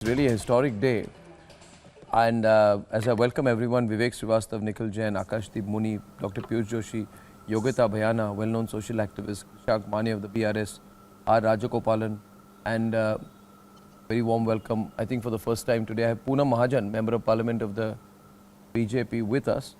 Really a historic day. And as I welcome everyone, Vivek Srivastav, Nikhil Jain, Akashdeep Muni, Dr. Piyush Joshi, Yogita Bhayana, well-known social activist, Shaq Mani of the BRS, R. Rajagopalan, and very warm welcome, I think for the first time today, I have Poonam Mahajan, Member of Parliament of the BJP with us.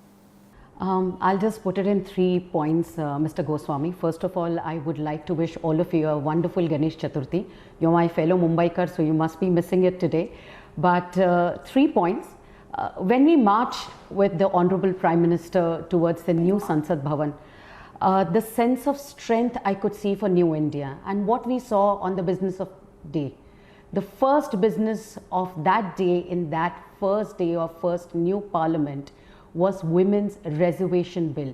I'll just put it in 3 points, Mr. Goswami. First of all, I would like to wish all of you a wonderful Ganesh Chaturthi. You're my fellow Mumbaikar, so you must be missing it today. But 3 points. When we march with the Honorable Prime Minister towards the new Sansad Bhavan, the sense of strength I could see for New India and what we saw on the business of day. The first business of that day in that first day of first new parliament was Women's Reservation Bill.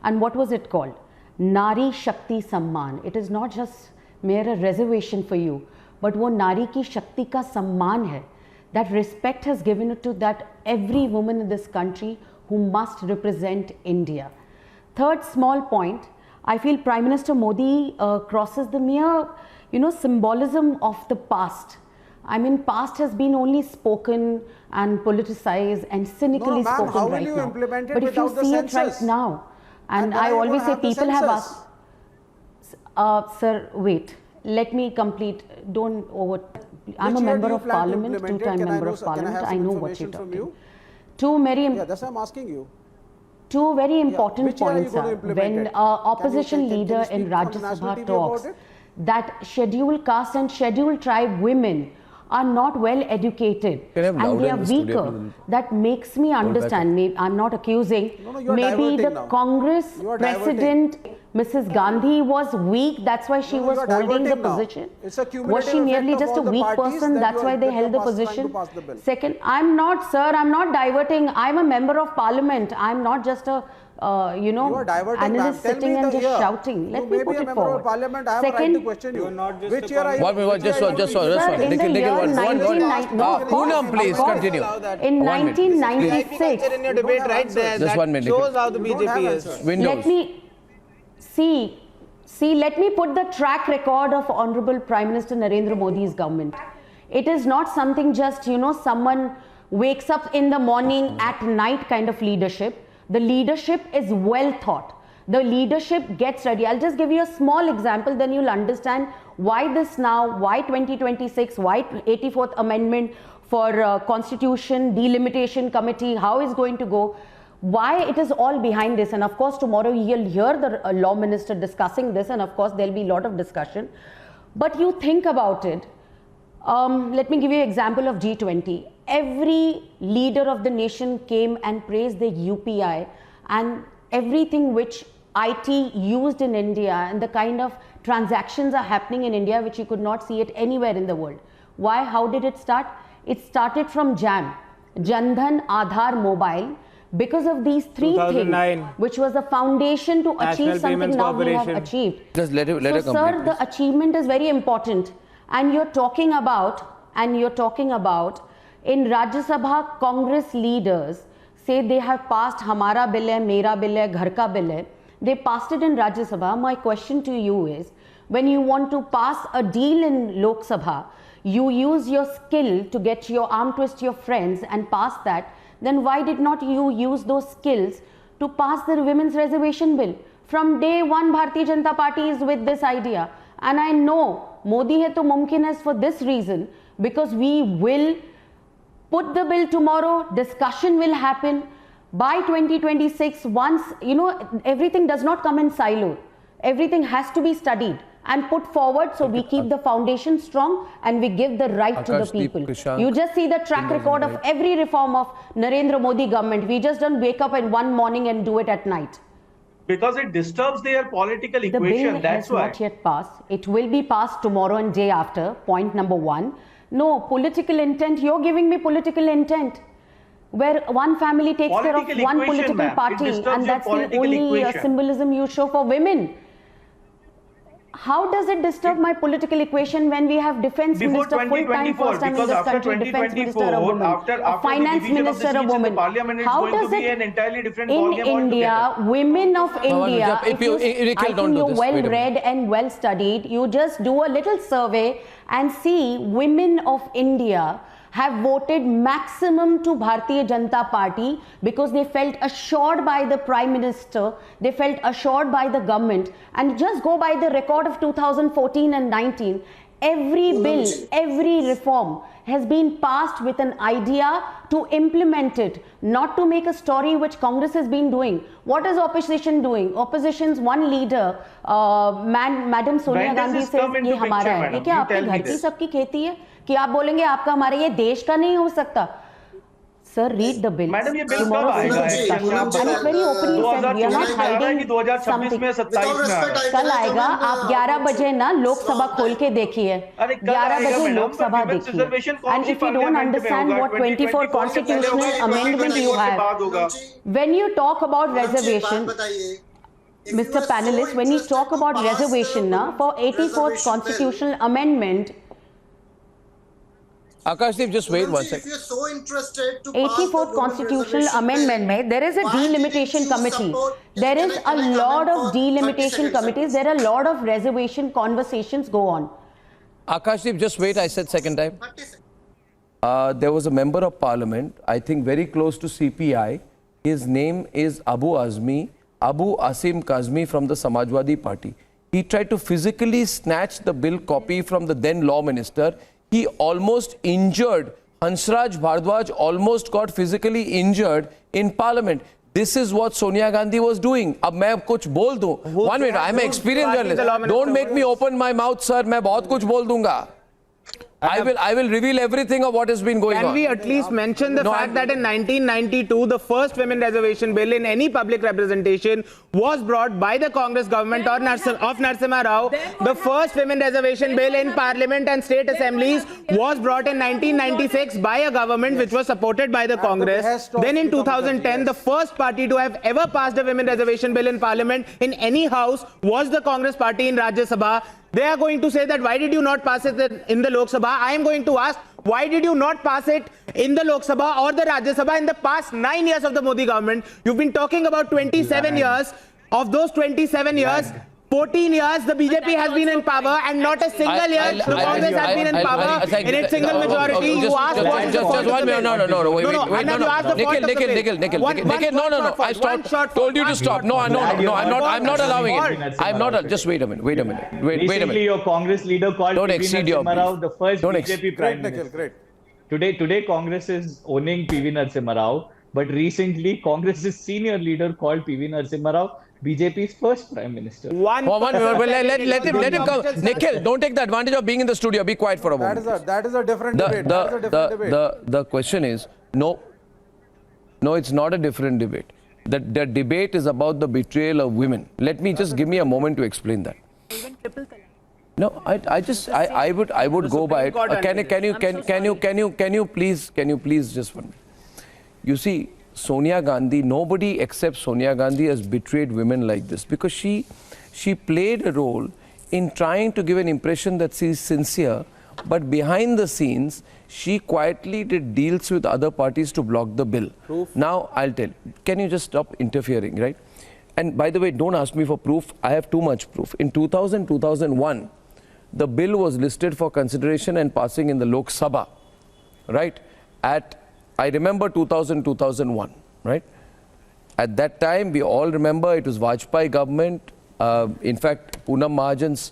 And what was it called? Nari Shakti Samman. It is not just mere a reservation for you, but wo Nari ki Shakti ka Samman hai. That respect has given it to that every woman in this country who must represent India. Third small point, I feel Prime Minister Modi crosses the mere, symbolism of the past. I mean, past has been only spoken and politicized and cynically spoken right now. But if you see it right now, and I always say people have asked, sir, wait, let me complete, don't over, I'm a member of parliament, 2-time member of parliament, I know what you're talking. That's why I'm asking you. Two very important points are, when opposition leader in Rajya Sabha talks that scheduled caste and scheduled tribe women are not well educated and they are weaker. That makes me understand. I'm not accusing. Maybe the Congress president, Mrs. Gandhi, was weak. That's why she was holding the position. Was she merely just a weak person? That's why they held the position. Second, I'm not, sir, I'm not diverting. I'm a member of parliament. I'm not just a analyst sitting and just shouting. Let me put it forward. Second, Poonam, please continue. In 1996, just 1 minute. Shows how the BJP is. Let me let me put the track record of Honorable Prime Minister Narendra Modi's government. It is not something just, someone wakes up in the morning at night kind of leadership. The leadership is well thought. The leadership gets ready. I'll just give you a small example, then you'll understand why this now, why 2026, why 84th Amendment for Constitution, Delimitation Committee, how is going to go, why it is all behind this. And of course, tomorrow you'll hear the Law Minister discussing this, and of course, there'll be a lot of discussion. But you think about it. Let me give you an example of G20. Every leader of the nation came and praised the UPI and everything which IT used in India and the kind of transactions are happening in India which you could not see it anywhere in the world. Why? How did it start? It started from JAM, Jandhan Aadhaar Mobile, because of these 3 things, which was the foundation to achieve something now we have achieved. Just let her complete, sir, the achievement is very important. And you're talking about, in Rajya Sabha, Congress leaders say they have passed Hamara Bill hai, Mera Bill hai, Ghar Ka Bill hai. They passed it in Rajya Sabha. My question to you is, when you want to pass a deal in Lok Sabha, you use your skill to get your arm twist your friends and pass that, then why did not you use those skills to pass the Women's Reservation Bill? From day one, Bharatiya Janata Party is with this idea. And I know Modi hai to mumkin is for this reason, because we will put the bill tomorrow, discussion will happen. By 2026, once, everything does not come in silo. Everything has to be studied and put forward, so we keep the foundation strong and we give the right to the people. You just see the track record of every reform of Narendra Modi government. We just don't wake up in one morning and do it at night. Because it disturbs their political equation, that's why. The bill has not yet passed. It will be passed tomorrow and day after, point number 1. No, political intent, you're giving me political intent. Where one family takes care of one political party and that's the only symbolism you show for women. How does it disturb my political equation when we have defense minister full-time, first time in this country, defense minister a woman, a finance minister a woman? How does it, in India, women of India, if you, I think you're well read and well studied, you just do a little survey and see women of India have voted maximum to Bharatiya Janata Party because they felt assured by the Prime Minister, they felt assured by the government. And just go by the record of 2014 and 19, every bill, every reform has been passed with an idea to implement it, not to make a story which Congress has been doing. What is opposition doing? Opposition's one leader, Madam Sonia Gandhi says, ये हमारा है. ये क्या आपके घर की सबकी खेती है? कि आप बोलेंगे आपका हमारा ये देश का नहीं हो सकता? Sir, read the bill. Madam ये बिल कब आएगा? And it's very openly said, we are not hiding 2026 में 27 में आएगा. कल आएगा. आप 11 बजे ना लोकसभा खोल के देखिए. 11 बजे लोकसभा देखिए. And if you don't understand what 24 constitutional amendment you have, when you talk about reservation, Mr. Panelist, when you talk about reservation na, for 84th constitutional amendment, Akashdeep, just wait one second. If you're so interested to 84th constitutional amendment mein, there is a delimitation committee. There is a lot of delimitation committees. There are a lot of reservation conversations go on. Akashdeep, just wait, I said second time. There was a member of parliament, I think very close to CPI. His name is Abu Asim Kazmi from the Samajwadi Party. He tried to physically snatch the bill copy from the then law minister. He almost injured, Hansraj Bhardwaj almost got physically injured in parliament. This is what Sonia Gandhi was doing. अब मैं कुछ बोल दूं. 1 minute, I am an experienced journalist. Don't make me open my mouth, sir. मैं बहुत कुछ बोल दूंगा. I will reveal everything of what has been going on. Can we at least mention the fact that in 1992, the first women reservation bill in any public representation was brought by the Congress government of Narasimha Rao. The first women reservation bill in parliament and state assemblies was brought in 1996 by a government which was supported by the Congress. Then in 2010, the first party to have ever passed a women reservation bill in parliament in any house was the Congress party in Rajya Sabha. They are going to say that why did you not pass it in the Lok Sabha? I am going to ask, why did you not pass it in the Lok Sabha or the Rajya Sabha in the past 9 years of the Modi government? You've been talking about 27 years. Of those 27 years, 14 years the BJP has been in power and not a single year the Congress has been in power in its single majority. You asked what is the fault of the bill? No, wait. Nikhil, no. I stopped. Told you to stop. No, I'm not allowing it. I'm not. Just wait a minute. Wait a minute. Recently, your Congress leader called Don't PV exceed your Narasimha Rao brief. the first Don't BJP Prime Minister. Great. Today, Congress is owning PV Narasimha Rao, but recently, Congress's senior leader called PV Narasimha Rao BJP's first Prime Minister. Let him come. Nikhil, don't take the advantage of being in the studio. Be quiet for a moment. That is a different debate. The question is, no, it's not a different debate. The debate is about the betrayal of women. Let me just give me a moment to explain that. No, I would go by it. Can you please just one minute. You see, Sonia Gandhi, nobody except Sonia Gandhi has betrayed women like this, because she played a role in trying to give an impression that she is sincere, but behind the scenes she quietly did deals with other parties to block the bill. Proof? Now I'll tell. Can you just stop interfering, right? And by the way, don't ask me for proof. I have too much proof. In 2001, the bill was listed for consideration and passing in the Lok Sabha, right? I remember 2001, right? At that time, we all remember it was Vajpayee government. In fact, Poonam Mahajan's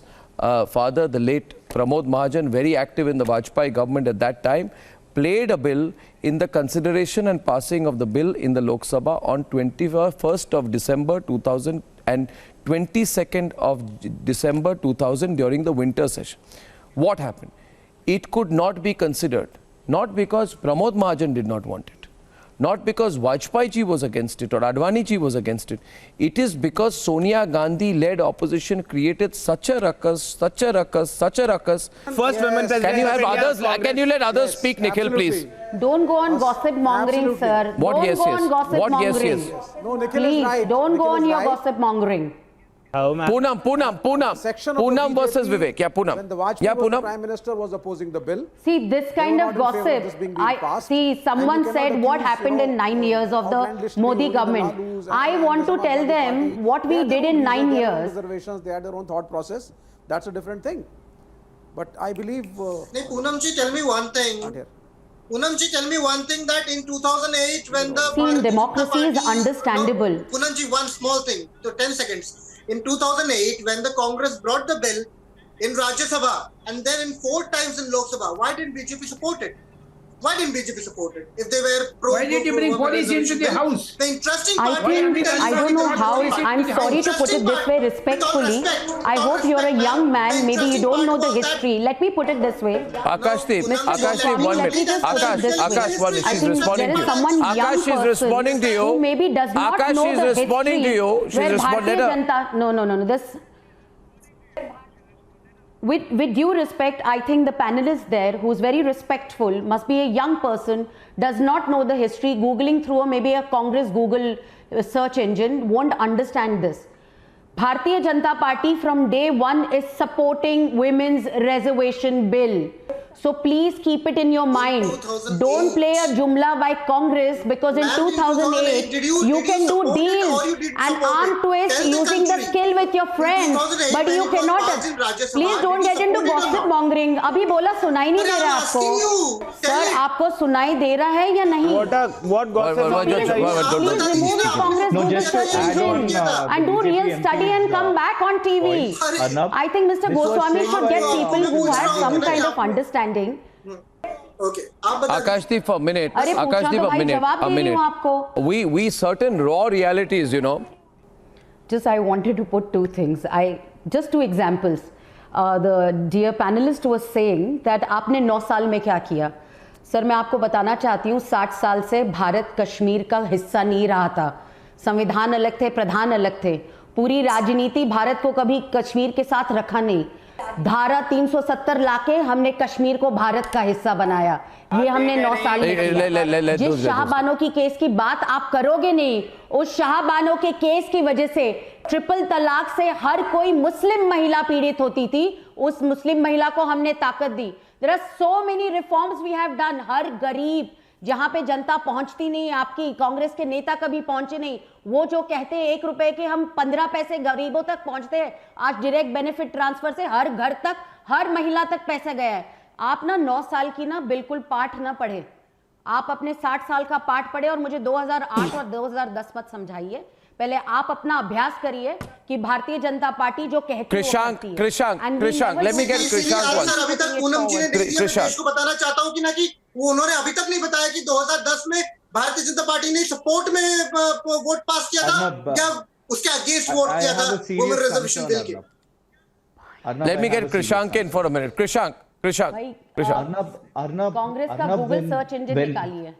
father, the late Pramod Mahajan, very active in the Vajpayee government at that time, played a bill in the consideration and passing of the bill in the Lok Sabha on 21st of December 2000 and 22nd of December 2000 during the winter session. What happened? It could not be considered. Not because Pramod Mahajan did not want it, not because Vajpayee ji was against it or Advani ji was against it. It is because Sonia Gandhi led opposition created such a ruckus. First women president. Can you have others? Can you let others speak, Nikhil, please? Don't go on gossip mongering, sir. What don't yes, go yes. on gossip What mongering. yes. No, Nikhil Please, is right. don't Nikhil go on is your right. gossip mongering. Poonam versus Vivek. Yeah, Poonam. When the Vajpayee was the Prime Minister was opposing the bill. See, this kind of gossip, someone said what happened in 9 years of the Modi government. I want to tell them what we did in 9 years. Reservations, they had their own thought process. That's a different thing. But I believe... Poonam ji, tell me one thing. Poonam ji, tell me one thing that in 2008 when the See, in Bharatiya democracy Janata is Party- understandable. No, Poonam ji, one small thing, so 10 seconds. In 2008 when the Congress brought the bill in Rajya Sabha and then in 4 times in Lok Sabha, why didn't BJP support it? Why didn't BJP support it? If they were pro, Why did you bring police into the house? The interesting I part. think, I don't know how, I'm sorry to put it this way respectfully. I hope you're a young man, maybe you don't know the history. Let me put it this way. Akashdeep, Swami, 1 let me minute. just put it this way. Akash, 1 minute. I She's think responding there to is you. someone young Akash, she's person responding to you. who maybe does not Akash, know she's the responding to history you. She's where responding. Bharatiya Janata, no, this, with due respect, I think the panelist there, who's very respectful, must be a young person, does not know the history, Googling through maybe a Congress Google search engine, won't understand this. Bharatiya Janata Party from day one is supporting women's reservation bill. So please keep it in your mind. 2008. Don't play a jumla by Congress, because in Ma'am, in 2008 did you you can do support it or deals you didn't and support arm it? twist Tell the using the country. skill with your In friends, 2008 but when you it was cannot. passed in Rajya Sabha, Please don't did you get into support it or gossip not? mongering. अभी बोला सुनाई नहीं दे Sir, रहा I'm आपको. asking you. Tell sir me. आपको सुनाई दे रहा है या नहीं? What gossip? Please, please remove your Congress No, Google just to search add on, engine and do BJP real study and MP's, come back on TV. points. Arnab, I think Mr. this was Goswami said should by, get people who Arnab, have some Arnab, kind Arnab. of understanding. Okay. आप बता दीजिए. Akashdeep, for a minute. अरे पूछा Akashdeep, तो a भाई minute. जवाब A दे रही minute. हूँ आपको. We certain raw realities, you know. Just I wanted to put two things. Just two examples. The dear panelist was saying that आपने 9 साल में क्या किया? सर मैं आपको बताना चाहती हूँ 60 साल से भारत कश्मीर का हिस्सा नहीं रहा था. संविधान अलग थे, प्रधान अलग थे. पूरी राजनीति भारत को कभी कश्मीर के साथ रखा नहीं. धारा 370 लाके हमने कश्मीर को भारत का हिस्सा बनाया. ये हमने 9 साल में किया. जिस शाहबानो की केस की बात आप करोगे नहीं, उस शाहबानो के केस की वजह से ट्रिपल तलाक से हर कोई मुस्लिम महिला पीड़ित होती थी. उस मुस्लिम महिला को हमने ताकत दी. There are so many reforms we have done. हर गरीब जहां पे जनता पहुंचती नहीं, आपकी कांग्रेस के नेता कभी पहुंचे नहीं, वो जो कहते हैं 1 रुपए के हम 15 पैसे गरीबों तक पहुंचते हैं, आज डायरेक्ट बेनिफिट ट्रांसफर से हर घर तक, हर महिला तक पैसा गया है. आप ना 9 साल की ना बिल्कुल पाठ ना पढ़े, आप अपने 60 साल का पाठ पढ़े और मुझे 2008 और 2010 मत समझाइए. पहले आप अपना अभ्यास करिए कि भारतीय जनता पार्टी जो कहती है Krishank, let me get Krishank once. Sir अभी तक पूनम जी ने मैं देश को बताना चाहता हूँ कि ना कि वो उन्होंने अभी तक नहीं बताया कि 2010 में भारतीय जनता पार्टी ने सपोर्ट में वोट पास किया था या उसके अगेंस्ट वोट किया था वुमेन रिजर्वेशन बिल के. Let me get Krishank in for a minute. Krishank. भाई, कांग्रेस का गूगल सर्च इंजन निकालिए.